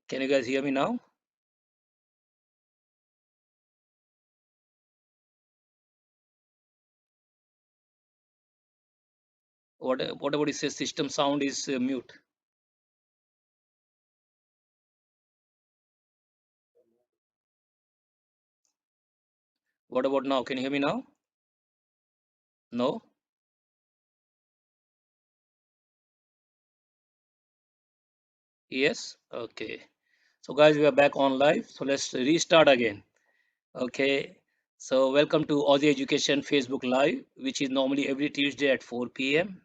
Can you guys hear me now? What about it says system sound is mute? What about now? Can you hear me now? No? Yes? Okay. So guys, we are back on live. So let's restart again. Okay. So welcome to Aussie Education Facebook Live, which is normally every Tuesday at 4 p.m.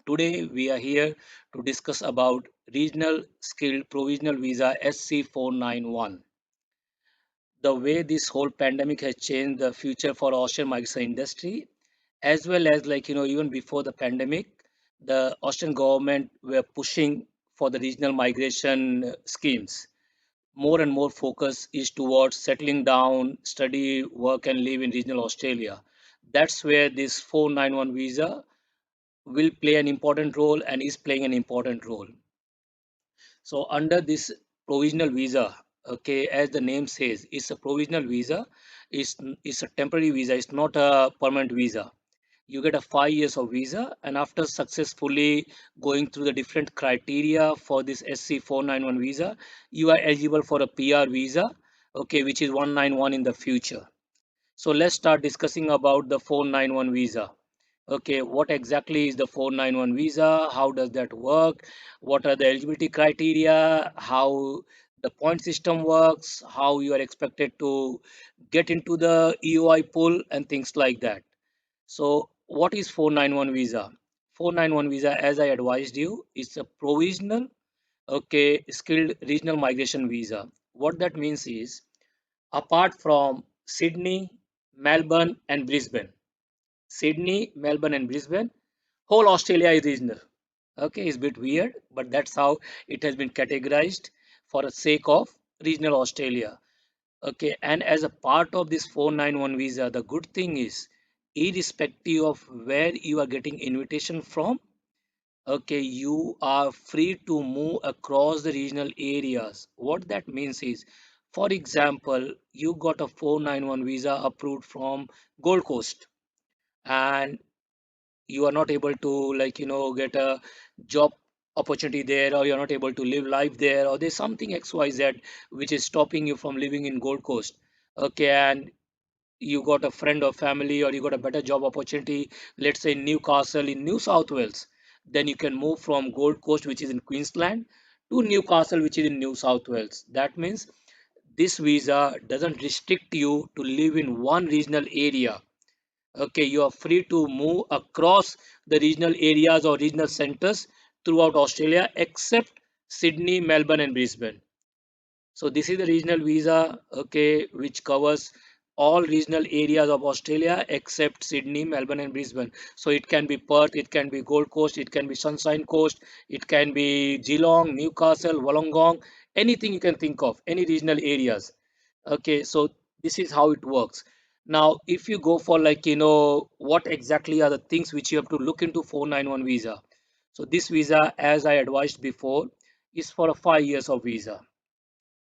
Today we are here to discuss about Regional Skilled Provisional Visa SC491. The way this whole pandemic has changed the future for Austrian migration industry, as well as even before the pandemic, the Austrian government were pushing for the regional migration schemes. More and more focus is towards settling down, study, work, and live in regional Australia. That's where this 491 visa will play an important role and is playing an important role. So under this provisional visa, okay, as the name says, it's a provisional visa. It's a temporary visa. It's not a permanent visa. You get a 5 years of visa, and after successfully going through the different criteria for this SC491 visa, you are eligible for a PR visa, okay, which is 191 in the future. So let's start discussing about the 491 visa. Okay, what exactly is the 491 visa? How does that work? What are the eligibility criteria? How the point system works? How you are expected to get into the EOI pool and things like that. So, what is 491 visa? 491 visa, as I advised you, is a provisional, okay, skilled regional migration visa. What that means is, apart from Sydney, Melbourne, and Brisbane, Sydney, Melbourne, and Brisbane, whole Australia is regional. Okay, it's a bit weird, but that's how it has been categorized for the sake of regional Australia. Okay, and as a part of this 491 visa, the good thing is, irrespective of where you are getting invitation from, okay, you are free to move across the regional areas. What that means is, for example, you got a 491 visa approved from Gold Coast, and you are not able to get a job opportunity there, or you're not able to live life there, or there's something XYZ which is stopping you from living in Gold Coast. Okay, and you got a friend or family, or you got a better job opportunity, let's say in Newcastle in New South Wales, then you can move from Gold Coast, which is in Queensland, to Newcastle, which is in New South Wales. That means this visa doesn't restrict you to live in one regional area. Okay, you are free to move across the regional areas or regional centers throughout Australia, except Sydney, Melbourne, and Brisbane. So this is the regional visa, okay, which covers all regional areas of Australia except Sydney, Melbourne, and Brisbane. So it can be Perth, it can be Gold Coast, it can be Sunshine Coast, it can be Geelong, Newcastle, Wollongong, anything you can think of, any regional areas. Okay, so this is how it works. Now, if you go for what exactly are the things which you have to look into 491 visa. So this visa, as I advised before, is for a 5 years of visa.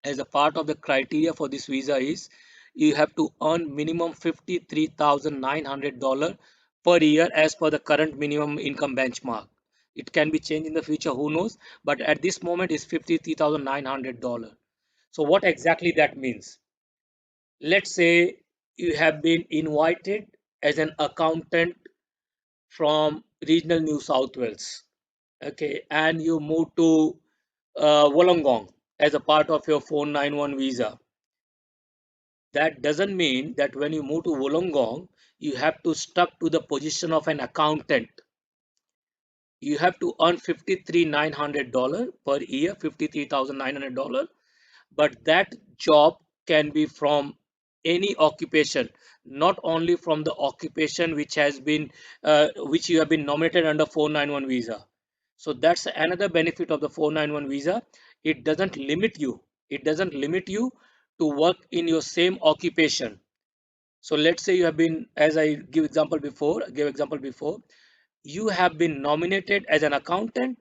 As a part of the criteria for this visa is, you have to earn minimum $53,900 per year as per the current minimum income benchmark. It can be changed in the future, who knows? But at this moment, it's $53,900. So what exactly that means? Let's say you have been invited as an accountant from regional New South Wales, okay, and you move to Wollongong as a part of your 491 visa. That doesn't mean that when you move to Wollongong, you have to stuck to the position of an accountant. You have to earn $53,900 per year, $53,900. But that job can be from any occupation, not only from the occupation which has been which you have been nominated under 491 visa. So that's another benefit of the 491 visa. It doesn't limit you. It doesn't limit you to work in your same occupation. So let's say you have been, as I gave example before, you have been nominated as an accountant.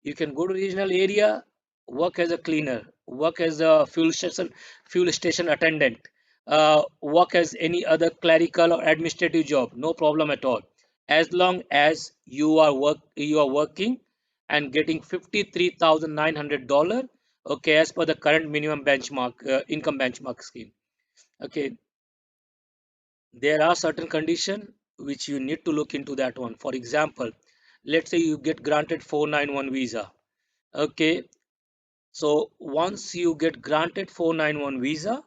You can go to regional area, work as a cleaner, work as a fuel station attendant, work as any other clerical or administrative job, no problem at all. As long as you are working and getting $53,900, okay, as per the current minimum benchmark income benchmark scheme. Okay, there are certain conditions which you need to look into that one. For example, let's say you get granted 491 visa. Okay, so once you get granted 491 visa,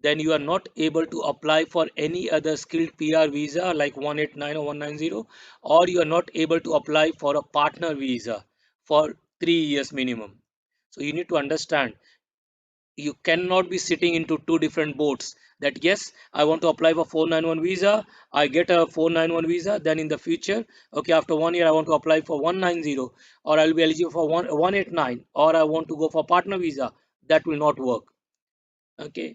then you are not able to apply for any other skilled PR visa like 189 or 190, or you are not able to apply for a partner visa for 3 years minimum. So you need to understand, you cannot be sitting into two different boats, that yes, I want to apply for 491 visa, I get a 491 visa, then in the future, okay, after 1 year I want to apply for 190, or I'll be eligible for 189, or I want to go for partner visa. That will not work. Okay,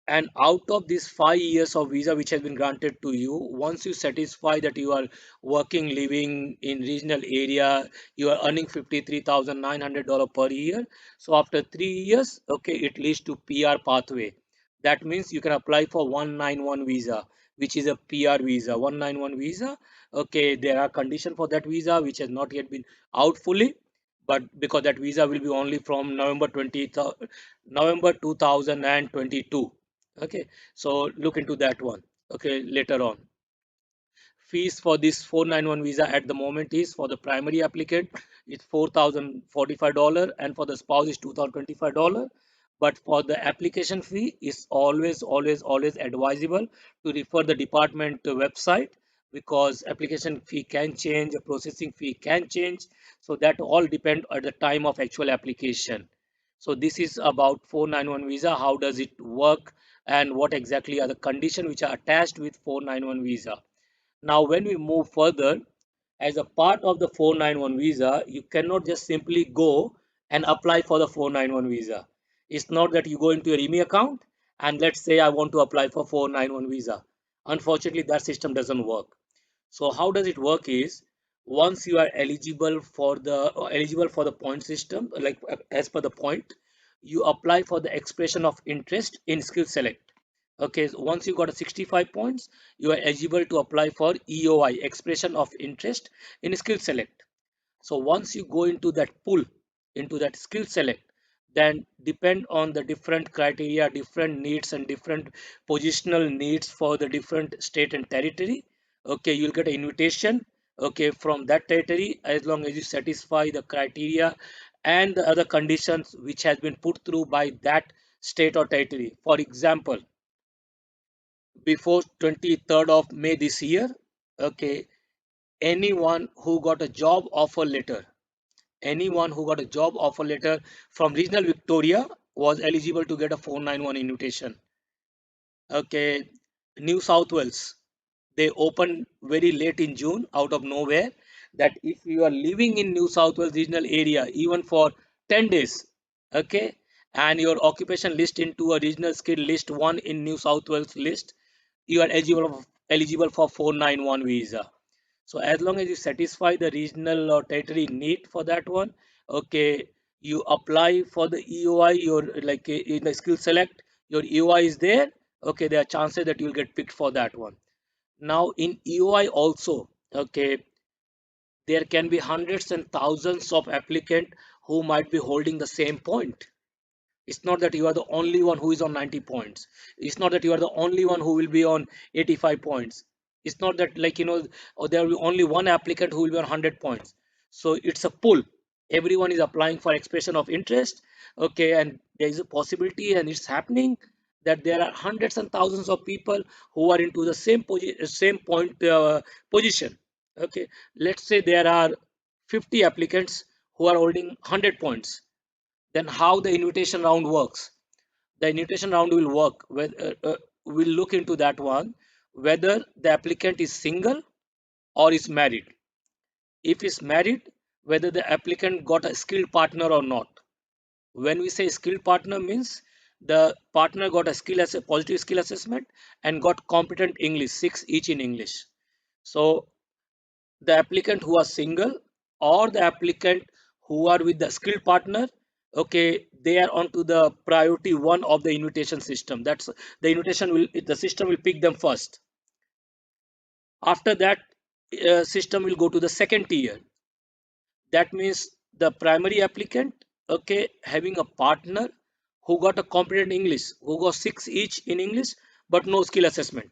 and out of these 5 years of visa which has been granted to you, once you satisfy that you are working, living in regional area, you are earning $53,900 per year. So after 3 years, okay, it leads to PR pathway. That means you can apply for 191 visa, which is a PR visa. 191 visa. Okay, there are conditions for that visa which has not yet been out fully, but because that visa will be only from November 2022. Okay, so look into that one. Okay, later on. Fees for this 491 visa at the moment is, for the primary applicant it's $4,045, and for the spouse is $2,025. But for the application fee, is always advisable to refer the department website, because application fee can change, the processing fee can change. So that all depend at the time of actual application. So this is about 491 visa, how does it work, and what exactly are the conditions which are attached with 491 visa. Now, when we move further, as a part of the 491 visa, you cannot just simply go and apply for the 491 visa. It's not that you go into your EMI account and let's say I want to apply for 491 visa. Unfortunately, that system doesn't work. So how does it work is, once you are eligible for the point system, like as per the point, you apply for the expression of interest in skill select. Okay, so once you got a 65 points, you are eligible to apply for EOI, expression of interest in skill select. So once you go into that pool, into that skill select, then depend on the different criteria, different needs and different positional needs for the different state and territory. Okay, you'll get an invitation, okay, from that territory, as long as you satisfy the criteria and the other conditions which has been put through by that state or territory. For example, before 23rd of May this year, okay, anyone who got a job offer letter, anyone who got a job offer letter from regional Victoria was eligible to get a 491 invitation. Okay, New South Wales, they opened very late in June out of nowhere, that if you are living in New South Wales regional area even for 10 days, okay, and your occupation list into a regional skill list one in New South Wales list, you are eligible for 491 visa. So as long as you satisfy the regional or territory need for that one, okay, you apply for the EOI, your like in the skill select, your EOI is there, okay, there are chances that you'll get picked for that one. Now in EOI also, okay, there can be hundreds and thousands of applicant who might be holding the same point. It's not that you are the only one who is on 90 points. It's not that you are the only one who will be on 85 points. It's not that, like, or there will be only one applicant who will be on 100 points. So it's a pool. Everyone is applying for expression of interest. Okay, and there is a possibility, and it's happening, that there are hundreds and thousands of people who are into the same point position. Okay, let's say there are 50 applicants who are holding 100 points. Then how the invitation round works? The invitation round will work with, we'll look into that one, whether the applicant is single or is married. If is married, whether the applicant got a skilled partner or not. When we say skilled partner, means the partner got a positive skill assessment and got competent English, 6 each in English. So the applicant who are single or the applicant who are with the skilled partner, okay, they are onto the priority one of the invitation system. That's the invitation will the system will pick them first. After that, system will go to the second tier. That means the primary applicant, okay, having a partner who got a competent English, who got six each in English, but no skill assessment.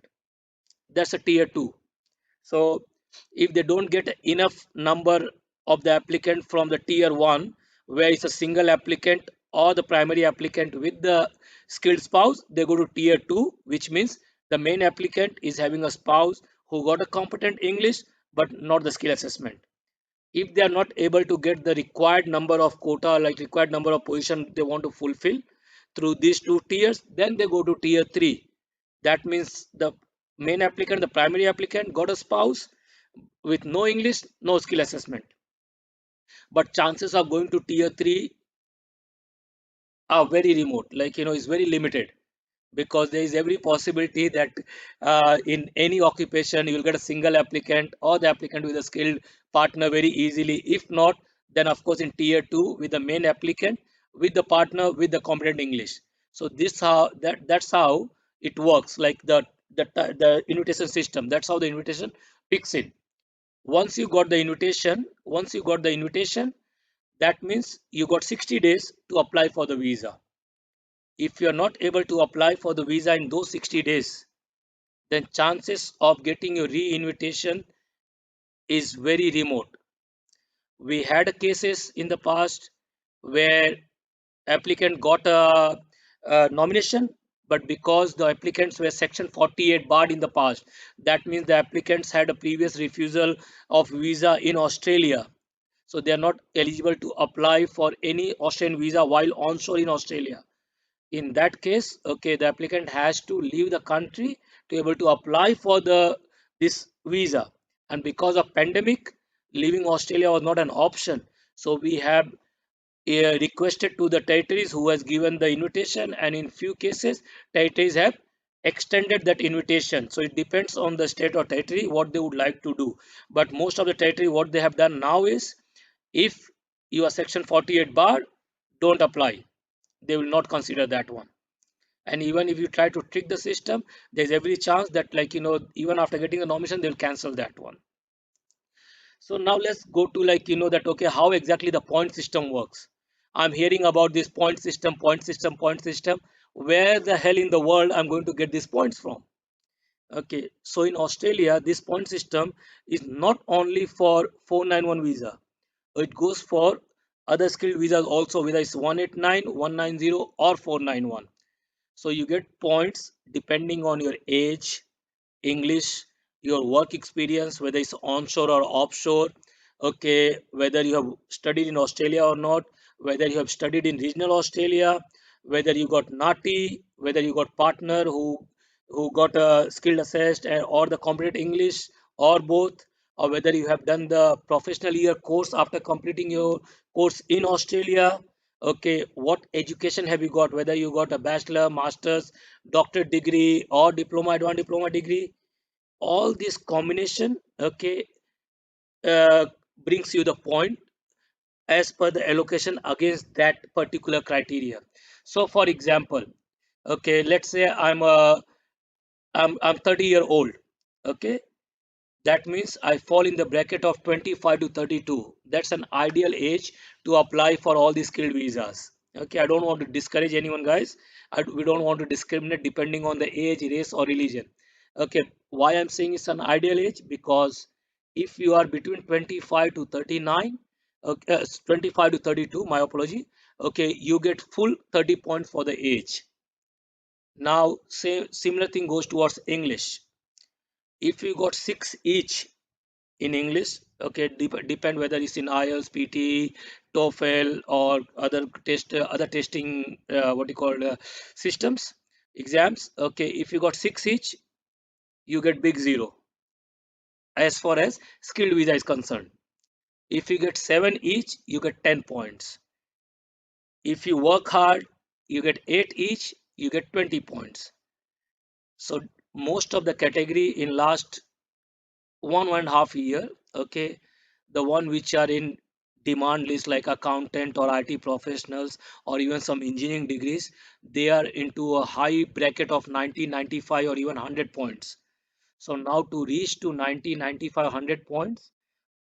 That's a tier two. So if they don't get enough number of the applicant from the tier one, where it's a single applicant or the primary applicant with the skilled spouse, they go to tier two, which means the main applicant is having a spouse who got a competent English but not the skill assessment. If they are not able to get the required number of quota, like required number of position they want to fulfill through these two tiers, then they go to tier three. That means the main applicant, the primary applicant, got a spouse with no English, no skill assessment. But chances of going to tier three are very remote, like it's very limited, because there is every possibility that in any occupation you will get a single applicant or the applicant with a skilled partner very easily. If not, then of course in tier two with the main applicant with the partner with the competent English. So this how that's how it works, like the invitation system. That's how the invitation picks in. Once you got the invitation, that means you got 60 days to apply for the visa. If you are not able to apply for the visa in those 60 days, then chances of getting your re-invitation is very remote. We had cases in the past where applicant got a nomination, but because the applicants were section 48 barred in the past, that means the applicants had a previous refusal of visa in Australia, so they are not eligible to apply for any Australian visa while onshore in Australia. In that case, okay, the applicant has to leave the country to able to apply for the this visa. And because of pandemic, leaving Australia was not an option. So we have requested to the territories who has given the invitation, and in few cases territories have extended that invitation. So it depends on the state or territory what they would like to do. But most of the territory what they have done now is, if you are section 48 bar, don't apply. They will not consider that one. And even if you try to trick the system, there's every chance that, like even after getting the nomination, they'll cancel that one. So now let's go to, like that, okay, how exactly the point system works. I'm hearing about this point system, point system, point system. Where the hell in the world I'm going to get these points from? Okay, so in Australia this point system is not only for 491 visa, it goes for other skilled visas also, whether it's 189, 190, or 491. So you get points depending on your age, English, your work experience, whether it's onshore or offshore, okay, whether you have studied in Australia or not, whether you have studied in regional Australia, whether you got NATI, whether you got partner who got a skilled assessed or the competent English, or both, or whether you have done the professional year course after completing your course in Australia. Okay, what education have you got, whether you got a bachelor, master's, doctorate degree, or diploma, advanced diploma degree. All this combination, okay, uh, brings you the point as per the allocation against that particular criteria. So for example, okay, let's say I'm 30-year old. Okay, that means I fall in the bracket of 25 to 32. That's an ideal age to apply for all these skilled visas. Okay, I don't want to discourage anyone, guys. We don't want to discriminate depending on the age, race, or religion. Okay, why I'm saying it's an ideal age? Because if you are between 25 to 39, okay, 25 to 32, my apology. Okay, you get full 30 points for the age. Now, say similar thing goes towards English. If you got six each in English, okay, depend whether it's in IELTS, PT, TOEFL, or other testing, what you call systems, exams. Okay, if you got six each, you get big zero as far as skilled visa is concerned. If you get seven each, you get 10 points. If you work hard, you get eight each, you get 20 points. So most of the category in last 1.5 year, okay, the one which are in demand list like accountant or IT professionals or even some engineering degrees, they are into a high bracket of 90, 95 or even 100 points. So now to reach to 90, 95, 100 points,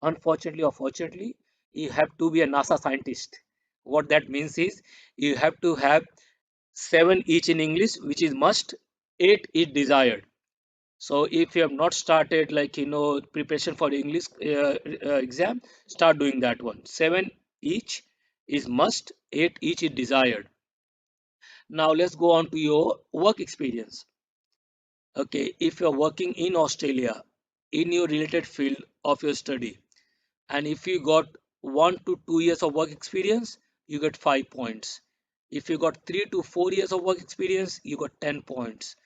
unfortunately or fortunately, you have to be a NASA scientist. What that means is you have to have 7 each in English, which is must, 8 is desired. So if you have not started like preparation for English exam, start doing that one. 7 each is must, 8 each is desired. Now let's go on to your work experience. Okay, if you're working in Australia in your related field of your study, and if you got 1 to 2 years of work experience, you get 5 points. If you got 3 to 4 years of work experience, you got 10 points.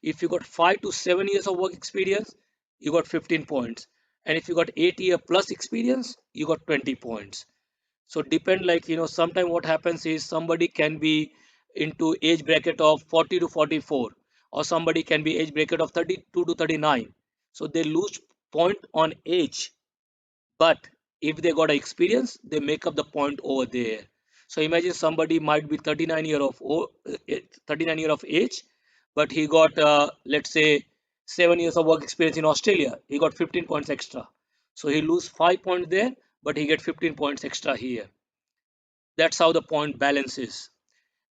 If you got 5 to 7 years of work experience, you got 15 points. And if you got 8 year plus experience, you got 20 points. So depend, like sometime what happens is somebody can be into age bracket of 40 to 44, or somebody can be age bracket of 32 to 39. So they lose point on age, but if they got experience, they make up the point over there. So imagine somebody might be 39 year of age, but he got let's say 7 years of work experience in Australia. He got 15 points extra. So he lose 5 points there, but he get 15 points extra here. That's how the point balances.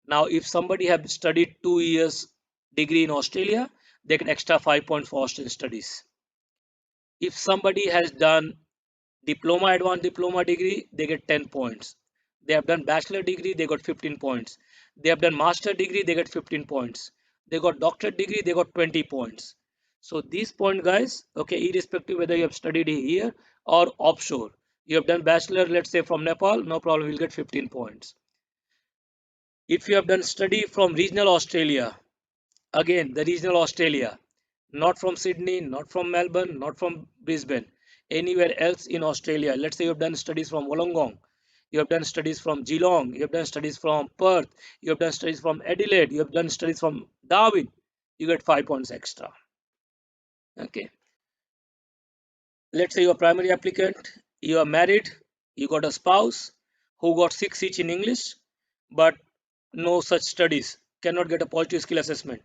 Now, if somebody have studied 2 years degree in Australia, they get extra 5 points for Australian studies. If somebody has done diploma, advanced diploma degree, they get 10 points. They have done bachelor degree, they got 15 points. They have done master degree, they get 15 points. They got doctorate degree, they got 20 points. So these point, guys, okay, irrespective whether you have studied here or offshore, you have done bachelor, let's say from Nepal, no problem, you'll get 15 points. If you have done study from regional Australia, again, the regional Australia, not from Sydney, not from Melbourne, not from Brisbane, anywhere else in Australia. Let's say you have done studies from Wollongong, you have done studies from Geelong, you have done studies from Perth, you have done studies from Adelaide, you have done studies from Darwin, you get 5 points extra. Okay. Let's say you're a primary applicant, you are married, you got a spouse who got 6 each in English, but no such studies, cannot get a positive skill assessment,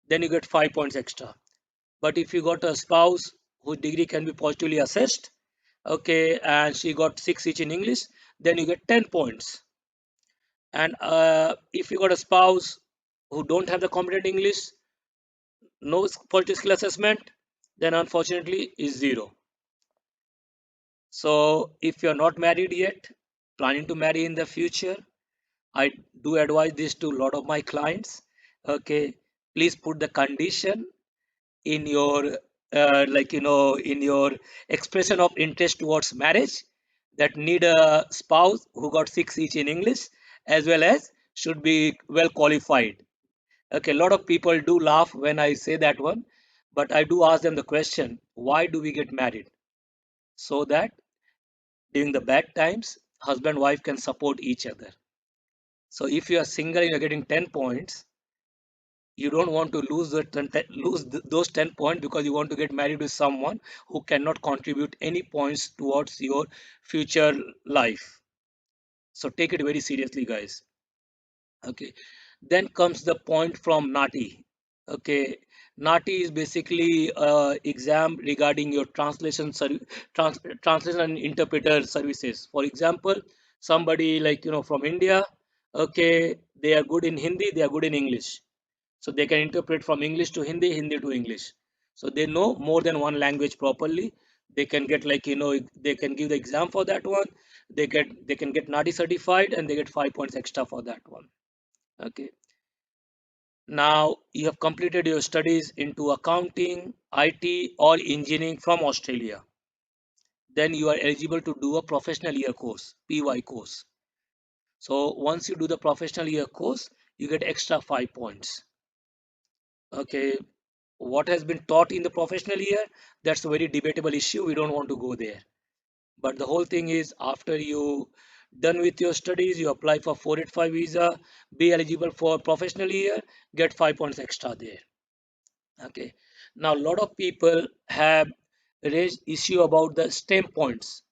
then you get 5 points extra. But if you got a spouse whose degree can be positively assessed, okay, and she got 6 each in English, then you get 10 points. And if you got a spouse who don't have the competent English, no positive skill assessment, then unfortunately is 0. So if you're not married yet, planning to marry in the future, I do advise this to a lot of my clients. Okay, please put the condition in your in your expression of interest towards marriage, that need a spouse who got 6 each in English, as well as should be well qualified. Okay, a lot of people do laugh when I say that one, but I do ask them the question, why do we get married? So that during the bad times, husband wife can support each other. So if you are single and you're getting 10 points, you don't want to lose those 10 points because you want to get married with someone who cannot contribute any points towards your future life. So take it very seriously, guys. Okay. Then comes the point from Nati. Okay. Nati is basically exam regarding your translation and interpreter services. For example, somebody like from India, okay, they are good in Hindi, they are good in English. So they can interpret from English to Hindi, Hindi to English. So they know more than one language properly. They can get they can give the exam for that one. They can get NADI certified and they get 5 points extra for that one. Okay. Now you have completed your studies into accounting, IT or engineering from Australia. Then you are eligible to do a professional year course, PY course. So once you do the professional year course, you get extra 5 points. Okay, what has been taught in the professional year, that's a very debatable issue, we don't want to go there. But the whole thing is, after you done with your studies, you apply for 485 visa, be eligible for professional year, get 5 points extra there. Okay, now a lot of people have raised issue about the STEM points.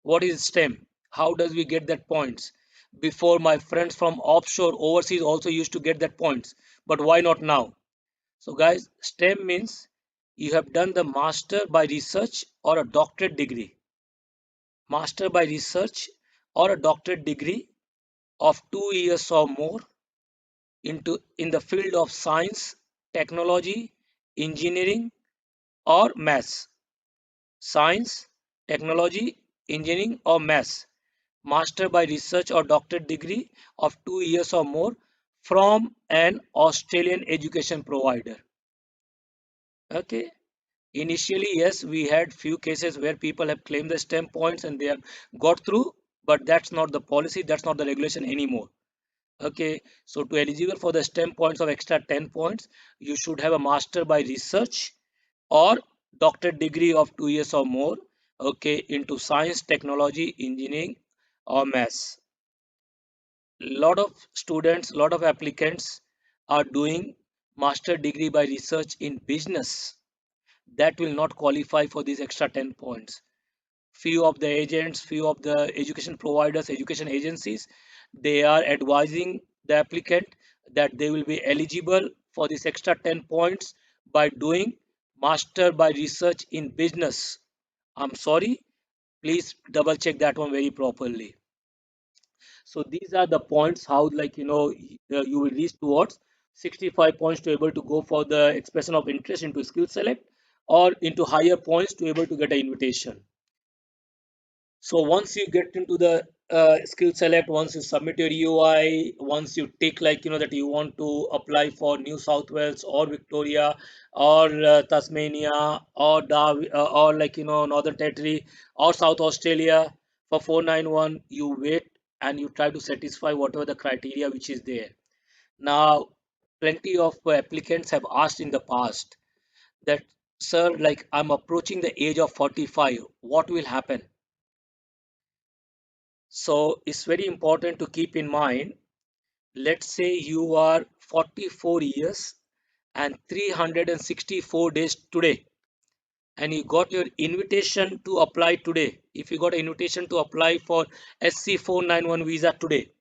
What is STEM? How does we get that points? Before, my friends from offshore overseas also used to get that points, but why not now? So guys, STEM means you have done the master by research or a doctorate degree. Master by research or a doctorate degree of 2 years or more in the field of science, technology, engineering, or maths. Science, technology, engineering, or maths. Master by research or doctorate degree of 2 years or more from an Australian education provider. Okay. Initially, yes, we had few cases where people have claimed the STEM points and they have got through, but that's not the policy, that's not the regulation anymore. Okay, so to eligible for the STEM points of extra 10 points, you should have a master by research or doctorate degree of 2 years or more, okay, into science, technology, engineering, or maths. Lot of students, lot of applicants are doing master degree by research in business. That will not qualify for these extra 10 points. Few of the agents, few of the education providers, education agencies, they are advising the applicant that they will be eligible for this extra 10 points by doing master by research in business. I'm sorry, please double check that one very properly. So these are the points how, like, you will reach towards 65 points to able to go for the expression of interest into skill select, or into higher points to able to get an invitation. So once you get into the skill select, once you submit your UI, once you take, like, that you want to apply for New South Wales or Victoria or Tasmania or or, like, Northern Territory or South Australia for 491, you wait and you try to satisfy whatever the criteria which is there. Now, plenty of applicants have asked in the past that, sir, like, I'm approaching the age of 45, what will happen? So it's very important to keep in mind. Let's say you are 44 years and 364 days today, and you got your invitation to apply today. If you got an invitation to apply for SC 491 visa today,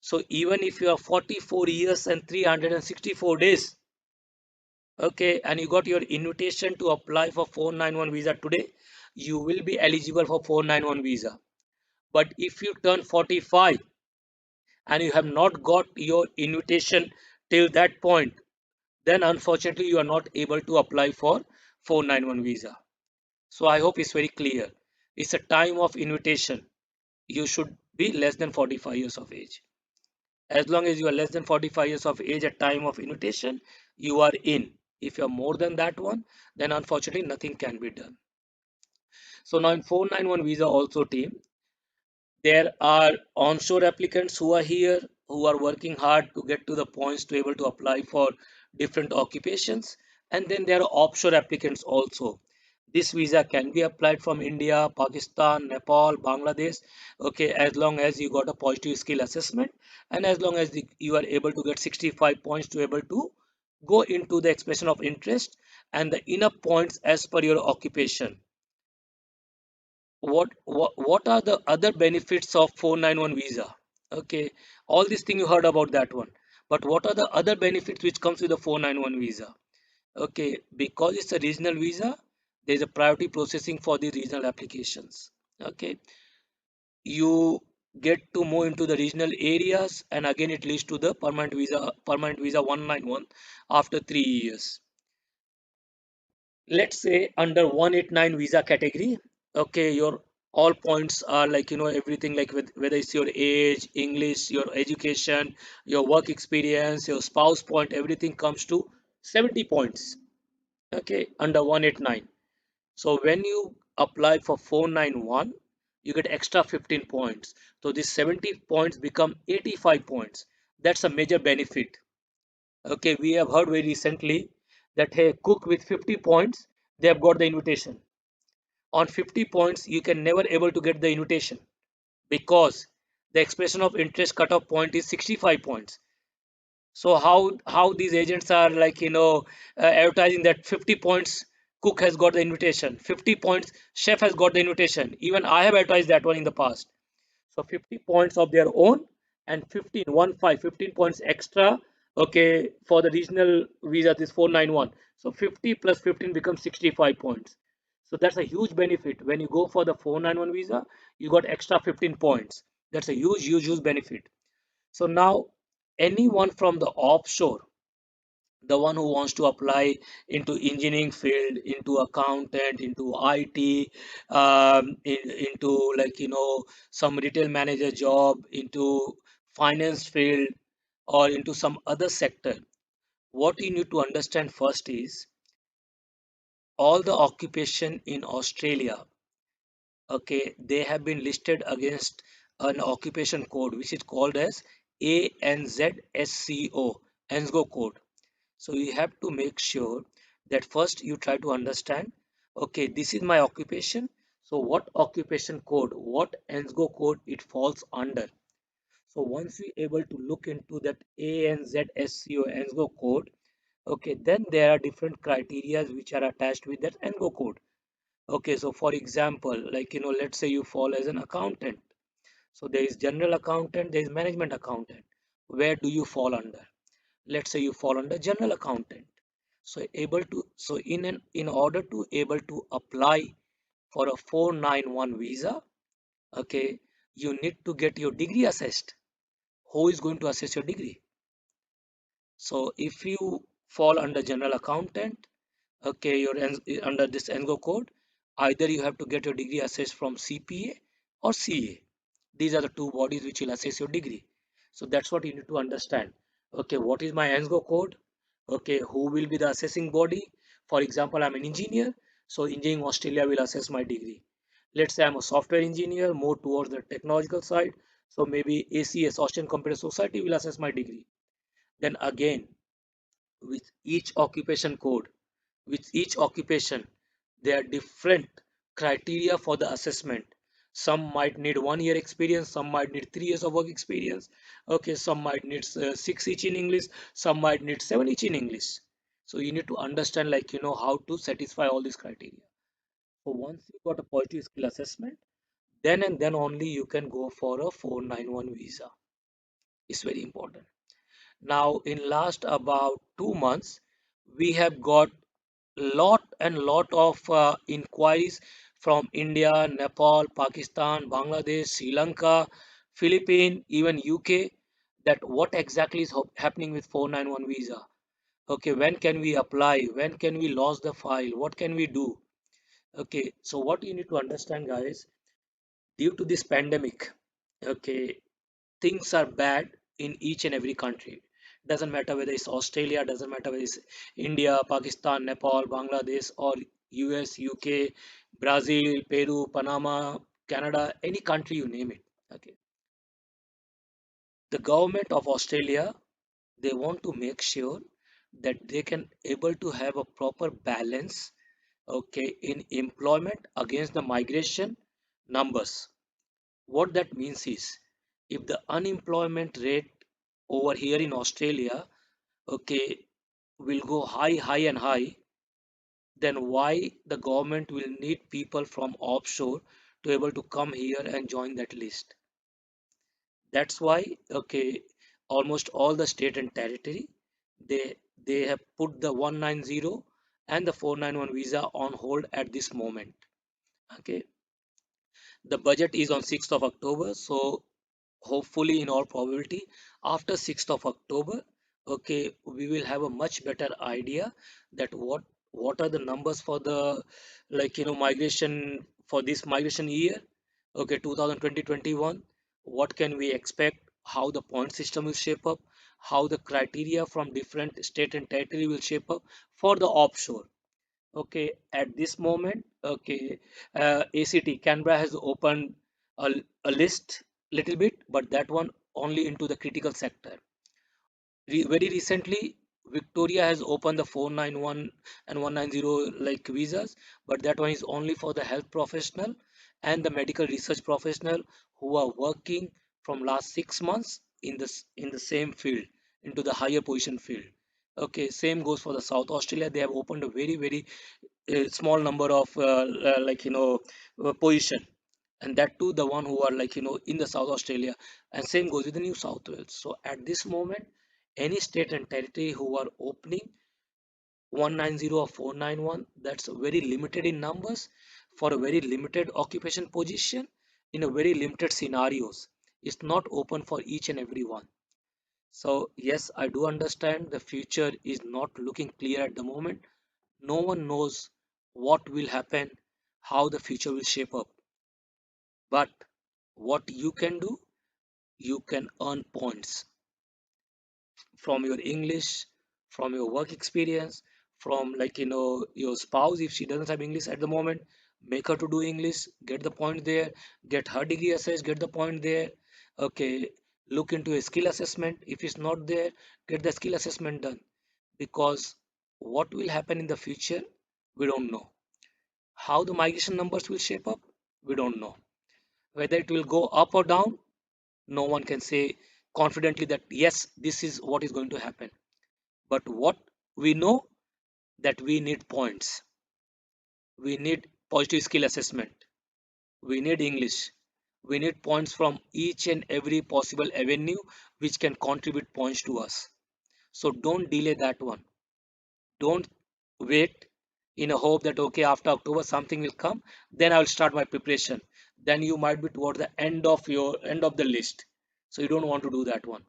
so even if you are 44 years and 364 days, okay, and you got your invitation to apply for 491 visa today, you will be eligible for 491 visa. But if you turn 45 and you have not got your invitation till that point, then unfortunately you are not able to apply for 491 visa. So I hope it's very clear. It's a time of invitation. You should be less than 45 years of age. As long as you are less than 45 years of age at time of invitation, you are in. If you are more than that one, then unfortunately nothing can be done. So now in 491 visa also, team, there are onshore applicants who are here, who are working hard to get to the points to able to apply for different occupations. And then there are offshore applicants also. This visa can be applied from India, Pakistan, Nepal, Bangladesh, okay, as long as you got a positive skill assessment, and as long as you are able to get 65 points to able to go into the expression of interest and the enough points as per your occupation. What are the other benefits of 491 visa? Okay, all these things you heard about that one, but what are the other benefits which comes with the 491 visa? Okay, because it's a regional visa, there is a priority processing for the regional applications. Okay, you get to move into the regional areas, and again it leads to the permanent visa 191 after 3 years. Let's say under 189 visa category, okay, your all points are, like, everything, like, whether it's your age, English, your education, your work experience, your spouse point, everything comes to 70 points, okay, under 189. So when you apply for 491, you get extra 15 points, so this 70 points become 85 points. That's a major benefit. Okay, we have heard very recently that, hey, cook with 50 points, they have got the invitation. On 50 points, you can never able to get the invitation because the expression of interest cutoff point is 65 points. So how these agents are, like, advertising that 50 points cook has got the invitation. 50 points, chef has got the invitation. Even I have advised that one in the past. So 50 points of their own and 15, 15 points extra. Okay, for the regional visa, this 491. So 50 plus 15 becomes 65 points. So that's a huge benefit. When you go for the 491 visa, you got extra 15 points. That's a huge, huge, huge benefit. So now anyone from the offshore, the one who wants to apply into engineering field, into accountant, into IT, into like some retail manager job, into finance field, or into some other sector, what you need to understand first is all the occupation in Australia. Okay, they have been listed against an occupation code which is called as ANZSCO, ENSGO code. So you have to make sure that first you try to understand, okay, this is my occupation. So what occupation code, what ENSGO code it falls under. So once we able to look into that ANZSCO ENSGO code, okay, then there are different criteria which are attached with that ENSGO code. Okay, so for example, like let's say you fall as an accountant. So there is general accountant, there is management accountant. Where do you fall under? Let's say you fall under general accountant. So able to in order to able to apply for a 491 visa, okay, you need to get your degree assessed. Who is going to assess your degree? So if you fall under general accountant, okay, you're under this ENGO code, either you have to get your degree assessed from CPA or CA. These are the two bodies which will assess your degree. So that's what you need to understand. Okay, what is my ENGO code? Okay, who will be the assessing body? For example, I'm an engineer, so Engineering Australia will assess my degree. Let's say I'm a software engineer, more towards the technological side, so maybe ACS, Australian Computer Society, will assess my degree. Then again, with each occupation code, with each occupation, there are different criteria for the assessment. Some might need 1 year experience, some might need 3 years of work experience. Okay, some might need 6 each in English, some might need 7 each in English. So you need to understand, like how to satisfy all these criteria. So once you got a positive skill assessment, then and then only you can go for a 491 visa. It's very important. Now in last about 2 months, we have got lot of inquiries from India, Nepal, Pakistan, Bangladesh, Sri Lanka, Philippines, even UK, that what exactly is happening with 491 visa. Okay, when can we apply? When can we lodge the file? What can we do? Okay, so what you need to understand, guys, due to this pandemic, okay, things are bad in each and every country. Doesn't matter whether it's Australia, doesn't matter whether it's India, Pakistan, Nepal, Bangladesh, or US, UK, Brazil, Peru, Panama, Canada, any country you name it. Okay, the government of Australia, they want to make sure that they can able to have a proper balance, okay, in employment against the migration numbers. What that means is, if the unemployment rate over here in Australia, okay, will go high, high and high, then why the government will need people from offshore to able to come here and join that list? That's why, okay, almost all the state and territory, they have put the 190 and the 491 visa on hold at this moment. Okay, the budget is on 6th of October, so hopefully in all probability after 6th of October, okay, we will have a much better idea that what are the numbers for the, like migration for this migration year, okay, 2020-21. What can we expect, how the point system will shape up, how the criteria from different state and territory will shape up for the offshore. Okay, at this moment, okay, ACT Canberra has opened a list little bit, but that one only into the critical sector. Very recently, Victoria has opened the 491 and 190 like visas, but that one is only for the health professional and the medical research professional who are working from last 6 months in the same field, into the higher position field. Okay, same goes for the South Australia. They have opened a very a small number of position, and that too the one who are in the South Australia, and same goes with the New South Wales. So at this moment, any state and territory who are opening 190 or 491, that's very limited in numbers, for a very limited occupation position, in a very limited scenarios. It's not open for each and every one. So yes, I do understand the future is not looking clear at the moment. No one knows what will happen, how the future will shape up. But what you can do, you can earn points from your English, from your work experience, from your spouse. If she doesn't have English at the moment, make her to do English, get the point there, get her degree assessed, get the point there. Okay, look into a skill assessment. If it's not there, get the skill assessment done. Because what will happen in the future, we don't know. How the migration numbers will shape up, we don't know. Whether it will go up or down, no one can say confidently that yes, this is what is going to happen. But what we know, that we need points, we need positive skill assessment, we need English, we need points from each and every possible avenue which can contribute points to us. So don't delay that one. Don't wait in a hope that okay, after October something will come, then I will start my preparation. Then you might be toward the end of the list. So you don't want to do that one.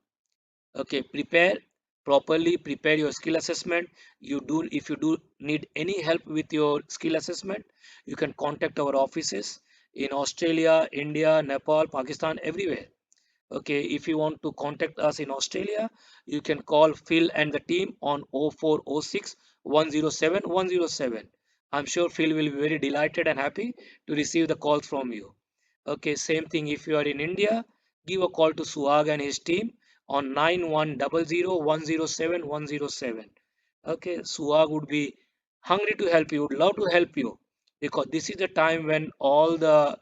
Okay, prepare properly, prepare your skill assessment. You do, if you do need any help with your skill assessment, you can contact our offices in Australia, India, Nepal, Pakistan, everywhere. Okay, if you want to contact us in Australia, you can call Phil and the team on 0406 107 107. I'm sure Phil will be very delighted and happy to receive the calls from you. Okay, same thing if you are in India, give a call to Suhag and his team on 9100 107 107. Okay, Suhag would be hungry to help you, would love to help you, because this is the time when all the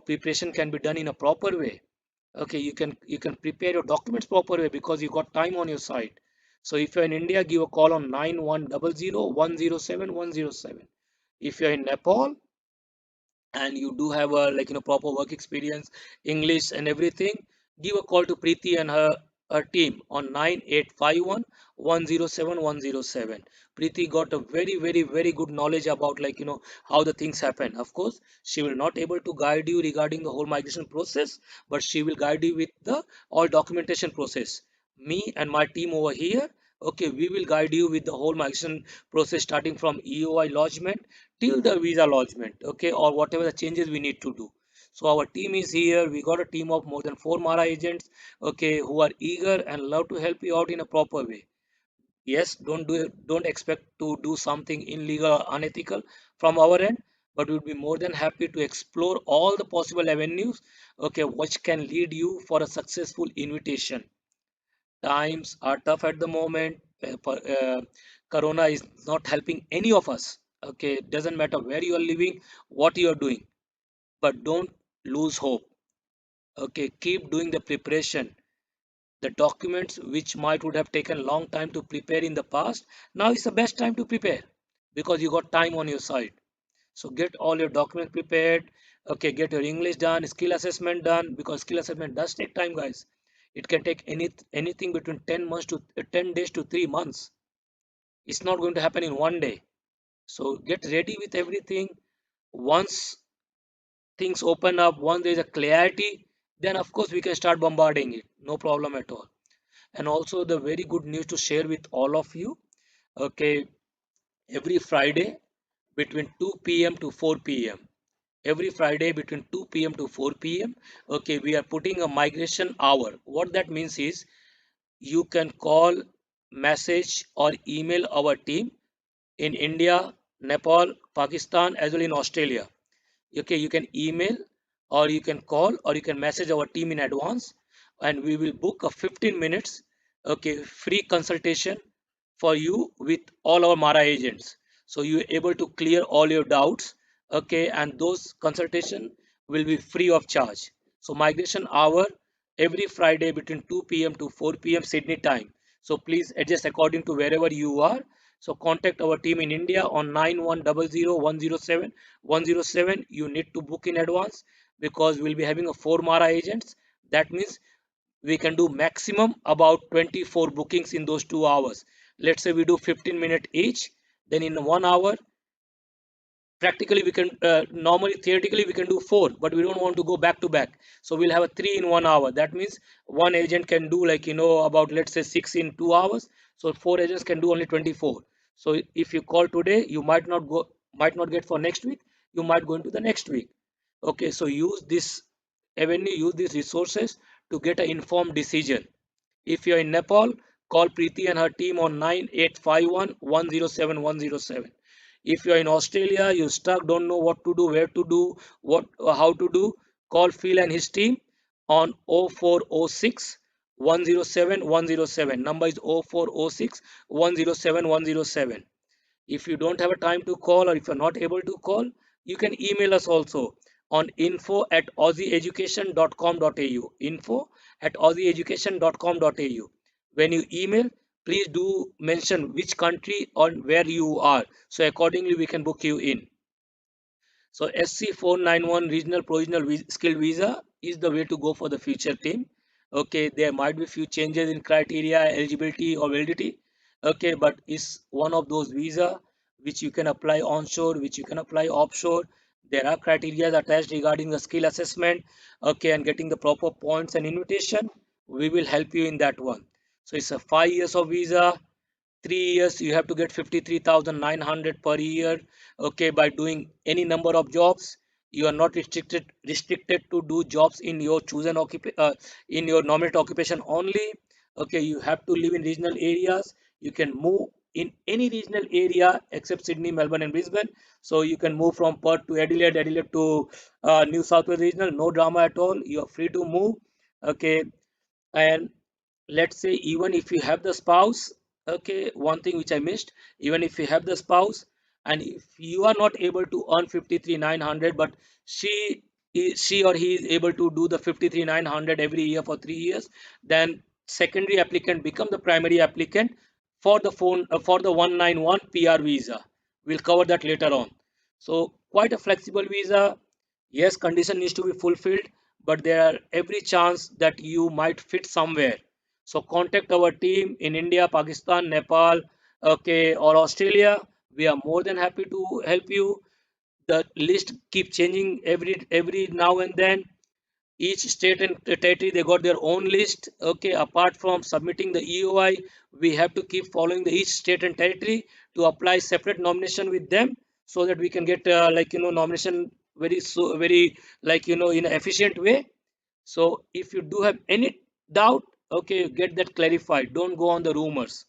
preparation can be done in a proper way. Okay, you can prepare your documents proper way because you got time on your side. So if you're in India, give a call on 9100 107 107. If you're in Nepal and you do have a proper work experience, English and everything, give a call to Preeti and her team on 9851 107 107. Preeti got a very good knowledge about how the things happen. Of course, she will not able to guide you regarding the whole migration process, but she will guide you with the all documentation process. Me and my team over here, okay, we will guide you with the whole migration process, starting from EOI lodgement till the visa lodgement, okay, or whatever the changes we need to do. So our team is here. We got a team of more than 4 Mara agents, okay, who are eager and love to help you out in a proper way. Yes, don't expect to do something illegal or unethical from our end, but we'll be more than happy to explore all the possible avenues, okay, which can lead you for a successful invitation. Times are tough at the moment. Corona is not helping any of us. Okay, doesn't matter where you are living, what you are doing, but don't lose hope. Okay, keep doing the preparation. The documents which might would have taken long time to prepare in the past, now is the best time to prepare because you got time on your side. So get all your documents prepared. Okay, get your English done, skill assessment done, because skill assessment does take time, guys. It can take anything between 10 months to 10 days to 3 months. It's not going to happen in one day. So get ready with everything. Once things open up, once there's a clarity, then of course we can start bombarding it. No problem at all. And also the very good news to share with all of you. Okay, every Friday between 2 p.m. to 4 p.m. Every Friday between 2 p.m. to 4 p.m. Okay, we are putting a migration hour. What that means is you can call, message, or email our team in India, Nepal, Pakistan, as well in Australia. Okay, you can email or you can call or you can message our team in advance, and we will book a 15 minutes, okay, free consultation for you with all our Mara agents. So you are able to clear all your doubts, okay, and those consultation will be free of charge. So migration hour every Friday between 2 p.m. to 4 p.m. Sydney time. So please adjust according to wherever you are. So contact our team in India on 9100 107 107. You need to book in advance because we'll be having a 4 Mara agents. That means we can do maximum about 24 bookings in those 2 hours. Let's say we do 15 minutes each, then in 1 hour practically we can normally theoretically we can do four, but we don't want to go back to back, so we'll have a three in 1 hour. That means one agent can do, like, about, let's say, six in 2 hours, so four agents can do only 24. So if you call today, you might not get for next week, you might go into the next week. Okay, so use this avenue, use these resources to get an informed decision. If you're in Nepal, call Preeti and her team on 9851 107 107. If you're in Australia, you stuck, don't know what to do, where to do, how to do, call Phil and his team on 0406 107 107. Number is 0406 107 107. If you don't have a time to call, or if you're not able to call, you can email us also on info@aussieeducation.com.au. Info@aussieeducation.com.au. When you email, please do mention which country or where you are, so accordingly we can book you in. So SC491 regional provisional skill visa is the way to go for the future team. Okay, there might be few changes in criteria, eligibility or validity. Okay, but it's one of those visa which you can apply onshore, which you can apply offshore. There are criteria attached regarding the skill assessment. Okay, and getting the proper points and invitation. We will help you in that one. So it's a 5 years of visa. 3 years you have to get 53,900 per year. Okay, by doing any number of jobs. You are not restricted to do jobs in your chosen in your nominated occupation only. Okay, you have to live in regional areas. You can move in any regional area except Sydney, Melbourne and Brisbane. So you can move from Perth to Adelaide, Adelaide to New South Wales regional. No drama at all, you are free to move. Okay, and let's say even if you have the spouse. Okay, one thing which I missed, even if you have the spouse and if you are not able to earn 53,900, but she or he is able to do the 53,900 every year for 3 years, then secondary applicant become the primary applicant for the phone for the 191 PR visa. We'll cover that later on. So quite a flexible visa. Yes, condition needs to be fulfilled, but there are every chance that you might fit somewhere. So contact our team in India, Pakistan, Nepal, okay, or Australia. We are more than happy to help you. The list keep changing every now and then. Each state and territory, they got their own list. Okay, apart from submitting the EOI, we have to keep following the each state and territory to apply separate nomination with them, so that we can get nomination very, in an efficient way. So if you do have any doubt, okay, get that clarified. Don't go on the rumors.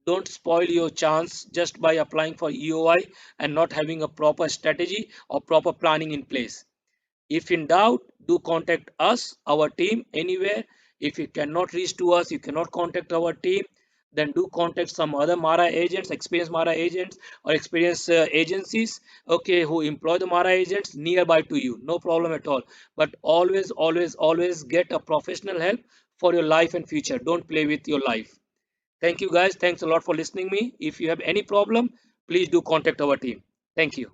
Don't spoil your chance just by applying for EOI and not having a proper strategy or proper planning in place. If in doubt, do contact us, our team, anywhere. If you cannot reach to us, you cannot contact our team, then do contact some other Mara agents, experienced Mara agents, or experienced agencies, okay, who employ the Mara agents nearby to you. No problem at all. But always, always, always get a professional help for your life and future. Don't play with your life. Thank you, guys. Thanks a lot for listening me. If you have any problem, please do contact our team. Thank you.